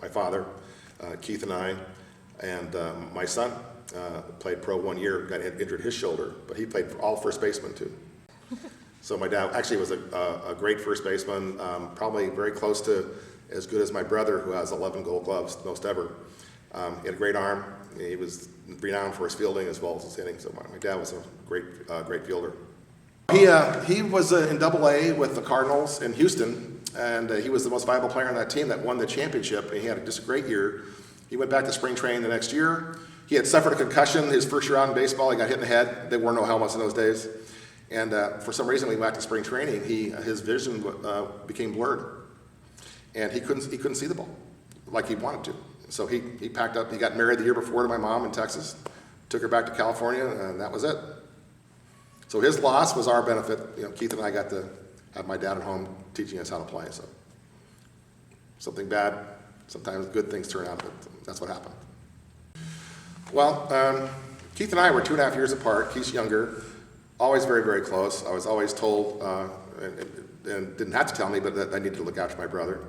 my father, Keith and I, and my son played pro 1 year, got injured his shoulder, but he played all first baseman too. So my dad actually was a great first baseman, probably very close to as good as my brother, who has 11 Gold Gloves, most ever. He had a great arm. He was renowned for his fielding as well as his hitting. So my dad was a great fielder. He was in Double-A with the Cardinals in Houston, and he was the most valuable player on that team that won the championship. And he had just a great year. He went back to spring training the next year. He had suffered a concussion his first year out in baseball. He got hit in the head. There were no helmets in those days. And for some reason, when he went back to spring training, his vision became blurred, and he couldn't see the ball like he wanted to. So he packed up. He got married the year before to my mom in Texas, took her back to California, and that was it. So his loss was our benefit. You know, Keith and I got to have my dad at home teaching us how to play. So something bad, sometimes good things turn out, but that's what happened. Well, Keith and I were 2.5 years apart. Keith's younger. Always very, very close. I was always told, and didn't have to tell me, but that I needed to look after my brother.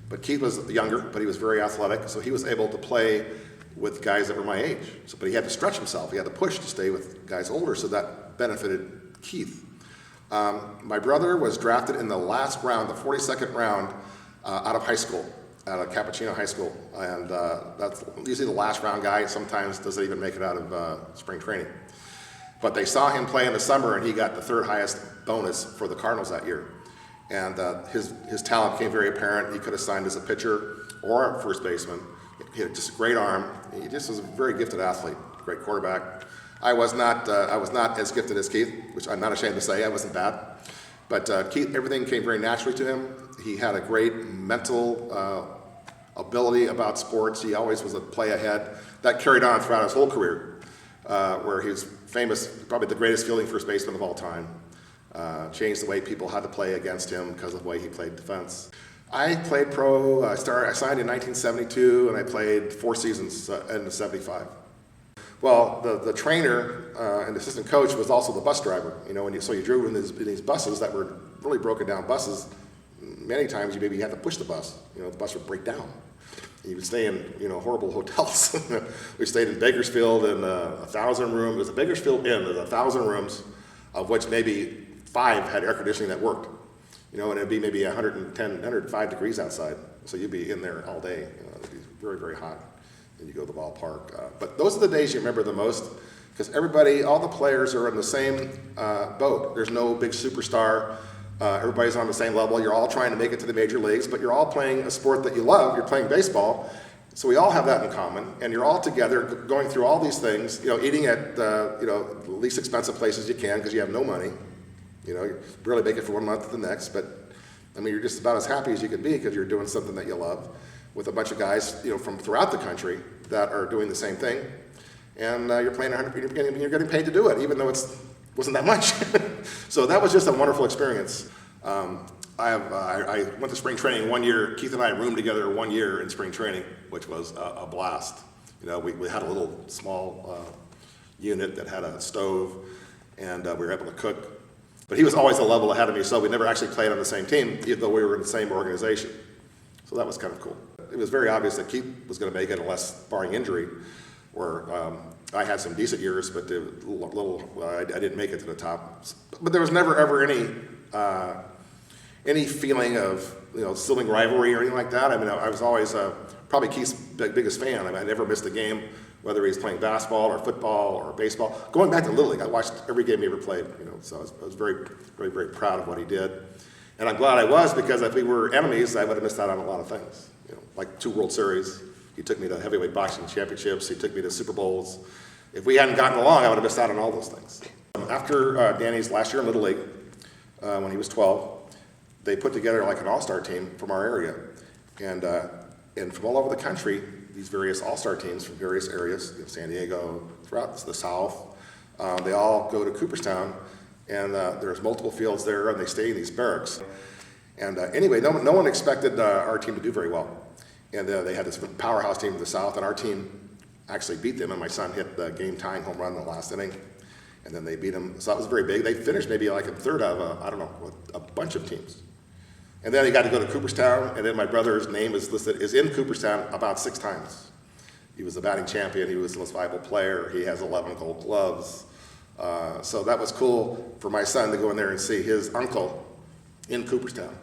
But Keith was younger, but he was very athletic, so he was able to play with guys that were my age. So, but he had to stretch himself. He had to push to stay with guys older, so that benefited Keith. My brother was drafted in the last round, the 42nd round, out of high school, out of Cappuccino High School. And that's usually the last round guy. Sometimes doesn't even make it out of spring training. But they saw him play in the summer, and he got the third highest bonus for the Cardinals that year. And his talent became very apparent. He could have signed as a pitcher or a first baseman. He had just a great arm. He just was a very gifted athlete, great quarterback. I was not as gifted as Keith, which I'm not ashamed to say. I wasn't bad. But Keith, everything came very naturally to him. He had a great mental ability about sports. He always was a play ahead. That carried on throughout his whole career, where he was famous, probably the greatest fielding first baseman of all time. Changed the way people had to play against him because of the way he played defense. I played pro. I signed in 1972, and I played 4 seasons in '75. Well, the trainer and assistant coach was also the bus driver. You know, so you drove in these buses that were really broken down buses. Many times you maybe had to push the bus. You know, the bus would break down. You would stay in, horrible hotels. We stayed in Bakersfield in 1,000 rooms. It was a Bakersfield Inn. There's 1,000 rooms, of which maybe 5 had air conditioning that worked. And it'd be maybe 110, 105 degrees outside. So you'd be in there all day. It'd be very, very hot. And you go to the ballpark. But those are the days you remember the most, because all the players are in the same boat. There's no big superstar. Everybody's on the same level. You're all trying to make it to the major leagues, but you're all playing a sport that you love. You're playing baseball. So we all have that in common, and you're all together going through all these things, eating at the least expensive places you can because you have no money. You barely make it from 1 month to the next, but I mean, you're just about as happy as you can be because you're doing something that you love with a bunch of guys, from throughout the country that are doing the same thing. And you're playing 100, you're getting paid to do it, even though wasn't that much. So that was just a wonderful experience. I went to spring training 1 year. Keith and I roomed together 1 year in spring training, which was a blast. We had a little small unit that had a stove, and we were able to cook. But he was always a level ahead of me, so we never actually played on the same team, even though we were in the same organization. So that was kind of cool. It was very obvious that Keith was going to make it, unless barring injury, where I had some decent years, but I didn't make it to the top. But there was never ever any feeling of sibling rivalry or anything like that. I mean, I was always probably Keith's biggest fan. I mean, I never missed a game, whether he's playing basketball or football or baseball. Going back to Little League, I watched every game he ever played. So I was very, very, very proud of what he did. And I'm glad I was, because if we were enemies, I would have missed out on a lot of things. Like 2 World Series. He took me to heavyweight boxing championships. He took me to Super Bowls. If we hadn't gotten along, I would have missed out on all those things. After Danny's last year in Little League, when he was 12, they put together like an all-star team from our area. And from all over the country, these various all-star teams from various areas, San Diego, throughout the South, they all go to Cooperstown, and there's multiple fields there, and they stay in these barracks. And anyway, no one expected our team to do very well. And they had this powerhouse team in the South, and our team actually beat them, and my son hit the game-tying home run in the last inning. And then they beat them, so that was very big. They finished maybe like a third of, a bunch of teams. And then he got to go to Cooperstown, and then my brother's name is in Cooperstown about 6 times. He was the batting champion. He was the most valuable player. He has 11 gold gloves. So that was cool for my son to go in there and see his uncle in Cooperstown.